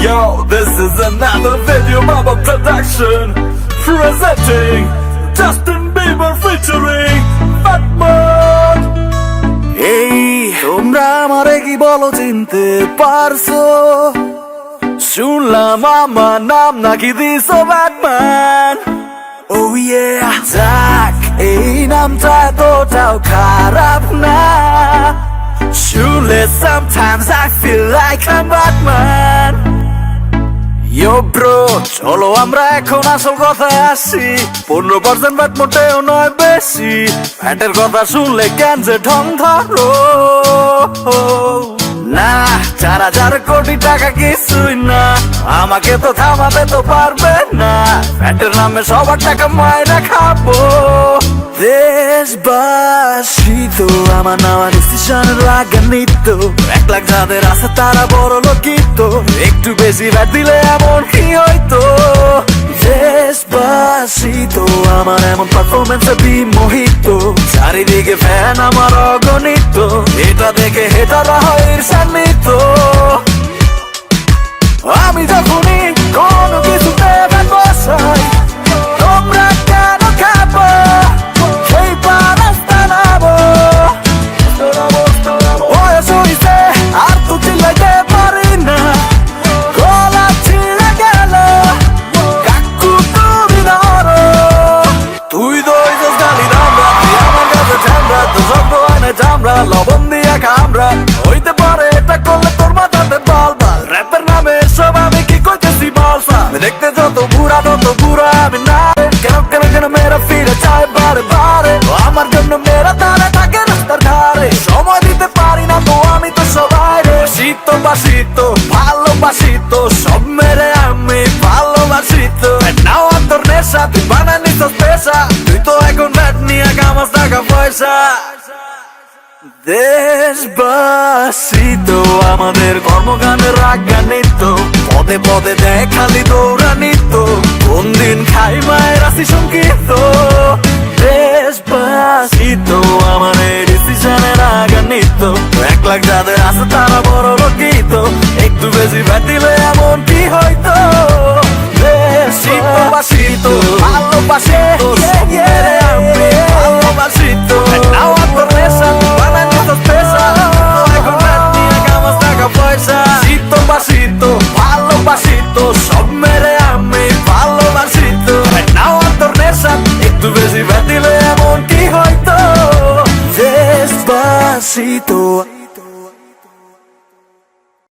Yo, this is another video Mama production presenting Justin Bieber featuring Batman. Hey, তোমরা আমারে কি বলো চিনতে পারছো? শুনলাম আমার নাম নাকি দিছো ব্যাটম্যান। Oh yeah, যাক এই নামটা এতটাও খারাপ না। Shoeless, sometimes I feel like I'm Batman. Yo bro, চলো আমরা এখন আসল কথায় আসি। 15% ব্যাট মোটেও নয় বেশি। ব্যাটের কথা শুনলে কেন যে ঢং ধরো না, 4,000 কোটি টাকা কিছুই না, আমাকে তো থামাতে তো পারবে না। ব্যাটের নামে সবার টাকা মাইরা খাবো। দেশবাসী তো আমার নেওয়া ডিসিশনের রাগান্বিত। 1 লাখ যাদের আছে তারা বড় লোকিত। একটু বেশি ব্যাট দিলে এমন কি হইতো? দেশবাসী তো আমার এমন পারফরমেন্সে বিমোহিত। চারিদিকে ফ্যান আমার অগণিত। এটা দেখে হেটারা হয় ঈর্ষান্বিত। আমি যখনই কোনো কিছুতে ব্যাট বসাই, তোমরা কেন খাবো? সেই পারাস্তা নাবো। বয়স হইছে আর তো চিল্লাইতে পারি না, গলা ছিঁড়ে গেল। কাকু তুমি ধরো, তুই তো হইছিস গালি দামরা, তুই আমার কাছে ঝামরা। তো শব্দ হয় না চামড়া, লবণ দিয়ে কামড়া। হইতে পারে এটা করলে তোর মাথাতে বল বল। র্যাপের নামে এসব আমি কি করতেছি বলসা? দেখতে যত বুড়া তত বুড়া আমি না। কেন কেন কেন মেয়েরা ফিরে চায় বারে বারে? আমার জন্য মেয়েরা তারা থাকে রাস্তার ধারে। সময় দিতে পারি না তো আমি তো সবাই রে। শীত বাসিত ভালোবাসিত সব মেরে আমি ভালোবাসিত। নাও তোর নেশা, তুই বানানি তো পেশা। তুই তো এখন ব্যাট নিয়ে কামাস টাকা পয়সা। দেশবাসী তো আমাদের কর্মগানের রাগান্বিত। পদে পদে দেয় খালি দৌড়ানিত। কোন দিন খাই মায়ের আসি শঙ্কিত। দেশবাসী তো আমার ডিসিশনে রাগান্বিত। 1 লাখ যাদের আছে তারা বড় লোকিত। একটু বেশি ব্যাট দিলে এমন কি হইতো? দেশবাসী তো ভালোবাসে আমি ভালোবাসিত। নাও তোর নেশা, বানানি তো পেশা। এখন ব্যাট নিয়ে কামাস টাকা পয়সা। শীতবাসিত ভালোবাসিত সব মেরে আমি ভালোবাসিত। নাও তোর নেশা, একটু বেশি ব্যাট দিলে এমন কি হইতো? দেশবাসিত।